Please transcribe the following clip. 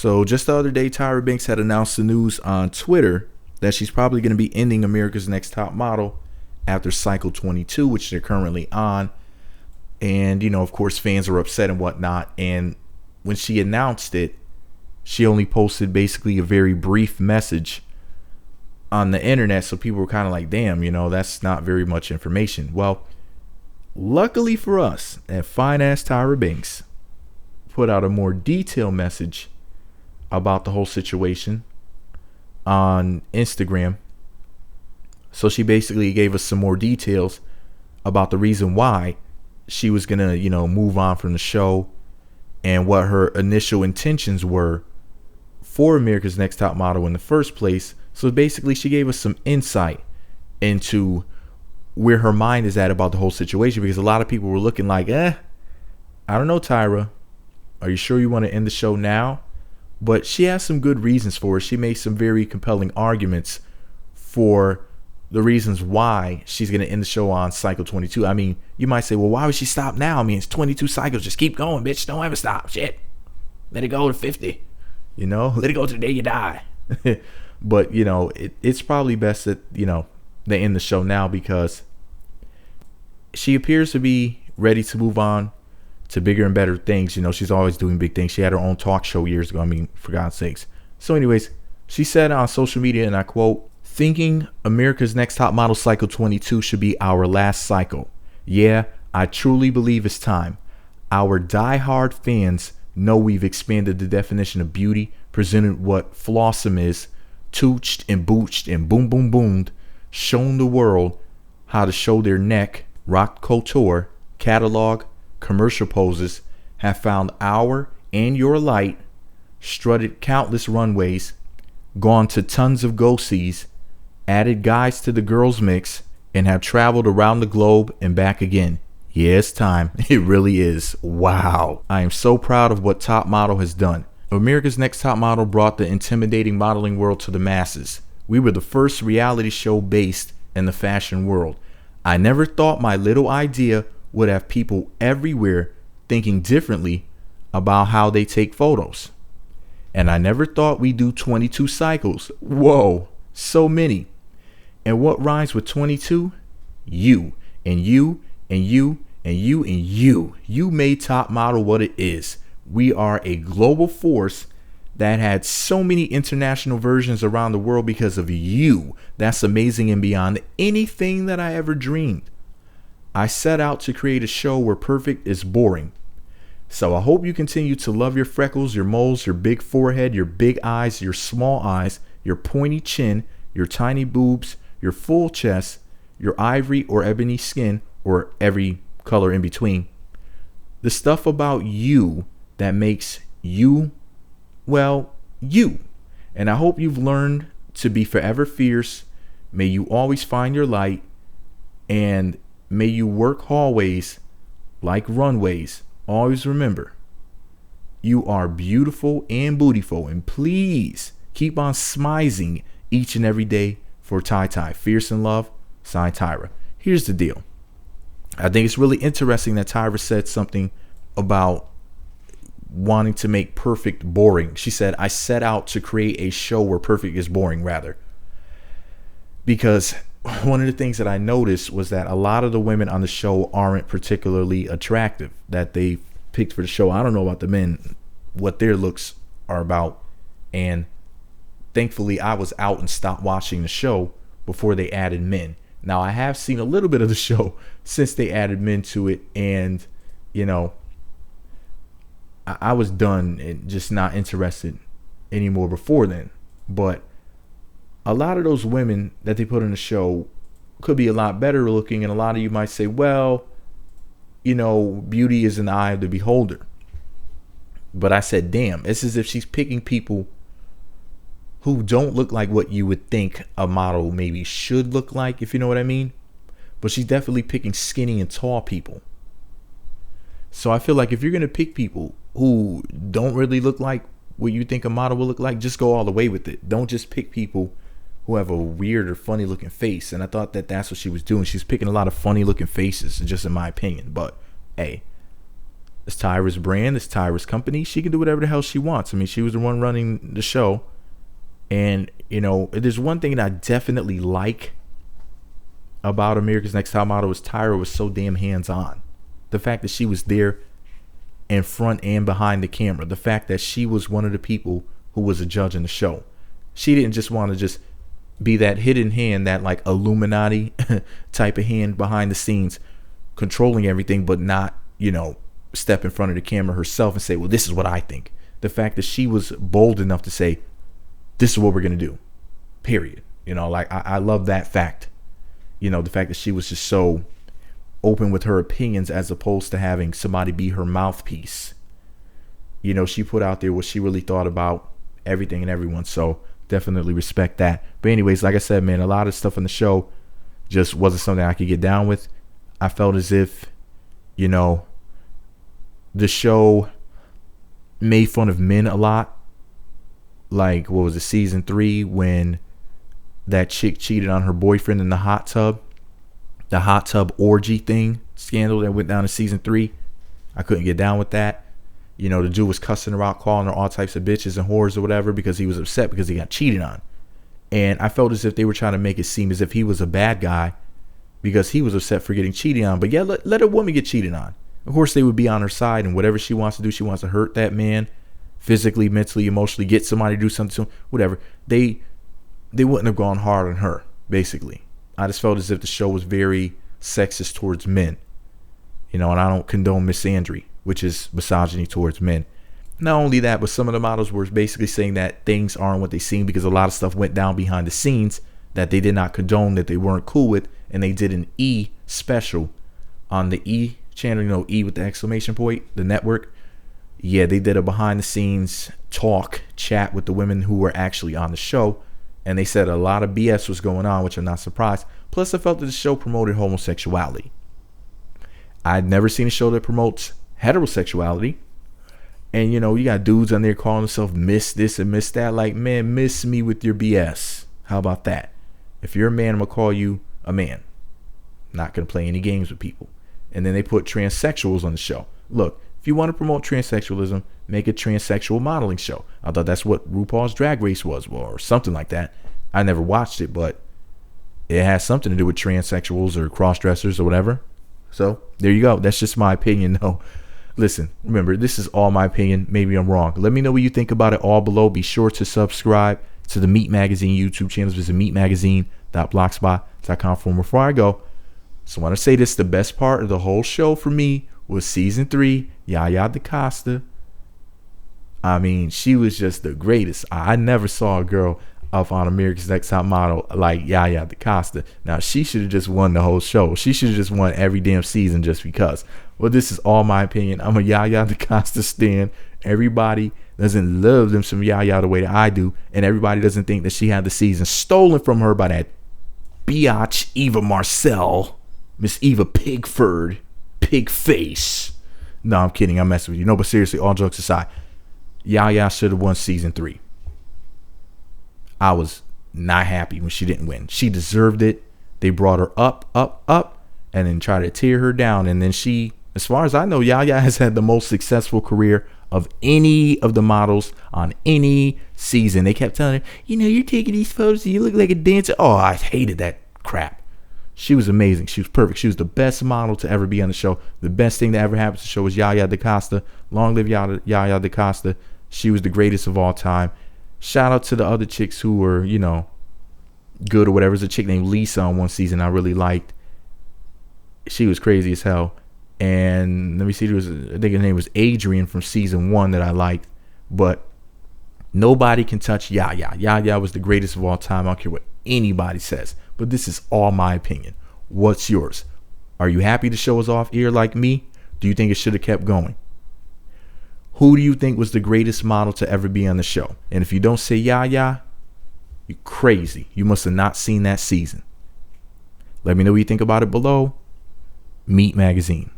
So just the other day, Tyra Banks had announced the news on Twitter that she's probably going to be ending America's Next Top Model after cycle 22, which they're currently on. And, you know, of course, fans are upset and whatnot. And when she announced it, she only posted basically a very brief message on the internet. So people were kind of like, damn, you know, that's not very much information. Well, luckily for us, that fine ass Tyra Banks put out a more detailed message about the whole situation on Instagram. So she basically gave us some more details about the reason why she was going to, you know, move on from the show and what her initial intentions were for America's Next Top Model in the first place. So basically she gave us some insight into where her mind is at about the whole situation, because a lot of people were looking like, I don't know, Tyra, are you sure you want to end the show now? But she has some good reasons for it. She made some very compelling arguments for the reasons why she's going to end the show on cycle 22. I mean, you might say, well, why would she stop now? I mean, it's 22 cycles. Just keep going, bitch. Don't ever stop. Shit. Let it go to 50. You know, let it go to the day you die. But, you know, it's probably best that, you know, they end the show now, because she appears to be ready to move on to bigger and better things. You know, she's always doing big things. She had her own talk show years ago. I mean, for God's sakes. So anyways, she said on social media, and I quote, "Thinking America's Next Top Model cycle 22 should be our last cycle. Yeah, I truly believe it's time. Our diehard fans know we've expanded the definition of beauty, presented what flawsome is, tooched and booched and boom boom boomed, shown the world how to show their neck, rock couture, catalog, commercial poses, have found our and your light, strutted countless runways, gone to tons of go-sees, added guys to the girls mix, and have traveled around the globe and back again. Yeah, it's time. It really is. Wow. I am so proud of what Top Model has done. America's Next Top Model brought the intimidating modeling world to the masses. We were the first reality show based in the fashion world. I never thought my little idea would have people everywhere thinking differently about how they take photos. And I never thought we'd do 22 cycles. Whoa, so many. And what rhymes with 22? You, and you, and you, and you, and you. You made Top Model what it is. We are a global force that had so many international versions around the world because of you. That's amazing and beyond anything that I ever dreamed. I set out to create a show where perfect is boring. So I hope you continue to love your freckles, your moles, your big forehead, your big eyes, your small eyes, your pointy chin, your tiny boobs, your full chest, your ivory or ebony skin, or every color in between. The stuff about you that makes you, well, you. And I hope you've learned to be forever fierce. May you always find your light, and may you work hallways like runways. Always remember, you are beautiful and bootiful, and please keep on smizing each and every day for Ty. Fierce in love, signed Tyra. Here's the deal. I think it's really interesting that Tyra said something about wanting to make perfect boring. She said, I set out to create a show where perfect is boring, rather. Because one of the things that I noticed was that a lot of the women on the show aren't particularly attractive that they picked for the show. I don't know about the men, what their looks are about. And thankfully, I was out and stopped watching the show before they added men. Now, I have seen a little bit of the show since they added men to it. And, you know, I was done and just not interested anymore before then. But a lot of those women that they put in the show could be a lot better looking. And a lot of you might say, well, you know, beauty is in the eye of the beholder. But I said, damn, it's as if she's picking people who don't look like what you would think a model maybe should look like, if you know what I mean. But she's definitely picking skinny and tall people. So I feel like if you're going to pick people who don't really look like what you think a model will look like, just go all the way with it. Don't just pick people who have a weird or funny looking face. And I thought that that's what she was doing. She's picking a lot of funny looking faces, just in my opinion. But hey, It's Tyra's brand. It's Tyra's company. She can do whatever the hell she wants. I mean, she was the one running the show. And, there's one thing that I definitely like about America's Next Top Model is Tyra was so damn hands-on. The fact that she was there in front and behind the camera. The fact that she was one of the people who was a judge in the show. She didn't just want to just be that hidden hand, that like Illuminati type of hand behind the scenes controlling everything, but not, step in front of the camera herself and say, well, this is what I think. The fact that she was bold enough to say, this is what we're going to do, period. I love that fact. The fact that she was just so open with her opinions as opposed to having somebody be her mouthpiece. She put out there what she really thought about everything and everyone. So definitely respect that. But anyways, like I said, man, a lot of stuff on the show just wasn't something I could get down with. I felt as if, the show made fun of men a lot. Like, what was it, season 3, when that chick cheated on her boyfriend in the hot tub orgy thing scandal that went down in season 3. I couldn't get down with that. The dude was cussing her out, calling her all types of bitches and whores or whatever because he was upset because he got cheated on. And I felt as if they were trying to make it seem as if he was a bad guy because he was upset for getting cheated on. But yeah, let a woman get cheated on. Of course, they would be on her side, and whatever she wants to do, she wants to hurt that man physically, mentally, emotionally, get somebody to do something to him, whatever. They wouldn't have gone hard on her, basically. I just felt as if the show was very sexist towards men. And I don't condone misandry, which is misogyny towards men. Not only that, but some of the models were basically saying that things aren't what they seem because a lot of stuff went down behind the scenes that they did not condone, that they weren't cool with, and they did an E special on the E channel, E with the exclamation point, the network. Yeah, they did a behind the scenes chat with the women who were actually on the show, and they said a lot of BS was going on, which I'm not surprised. Plus, I felt that the show promoted homosexuality. I'd never seen a show that promotes heterosexuality. And, you got dudes on there calling themselves Miss this and Miss that. Like, man, miss me with your BS. How about that? If you're a man, I'm going to call you a man. Not going to play any games with people. And then they put transsexuals on the show. Look, if you want to promote transsexualism, make a transsexual modeling show. I thought that's what RuPaul's Drag Race was, or something like that. I never watched it, but it has something to do with transsexuals or cross-dressers or whatever. So there you go. That's just my opinion, though. Listen, remember, this is all my opinion. Maybe I'm wrong. Let me know what you think about it all below. Be sure to subscribe to the Meat Magazine YouTube channel. Visit meatmagazine.blogspot.com for more. Before I go, so I want to say this, the best part of the whole show for me was season 3, Yaya DaCosta. I mean, she was just the greatest. I never saw a girl up on America's Next Top Model like Yaya DaCosta. Now, she should have just won the whole show. She should have just won every damn season just because. Well, this is all my opinion. I'm a Yaya DaCosta stan. Everybody doesn't love them some Yaya the way that I do, and everybody doesn't think that she had the season stolen from her by that biatch Eva Marcel. Miss Eva Pigford, Pigface. No, I'm kidding. I'm messing with you. No, but seriously, all jokes aside, Yaya should have won season 3. I was not happy when she didn't win. She deserved it. They brought her up, and then tried to tear her down. And then she, as far as I know, Yaya has had the most successful career of any of the models on any season. They kept telling her, you're taking these photos and you look like a dancer. Oh, I hated that crap. She was amazing. She was perfect. She was the best model to ever be on the show. The best thing that ever happened to the show was Yaya DaCosta. Long live Yaya DaCosta. She was the greatest of all time. Shout out to the other chicks who were, good or whatever. There's a chick named Lisa on one season I really liked. She was crazy as hell. And let me see, I think her name was Adrian from season 1 that I liked. But nobody can touch Yaya. Yaya was the greatest of all time. I don't care what anybody says. But this is all my opinion. What's yours? Are you happy the show was off air like me? Do you think it should have kept going? Who do you think was the greatest model to ever be on the show? And if you don't say Yaya, you're crazy. You must have not seen that season. Let me know what you think about it below. Meat Magazine.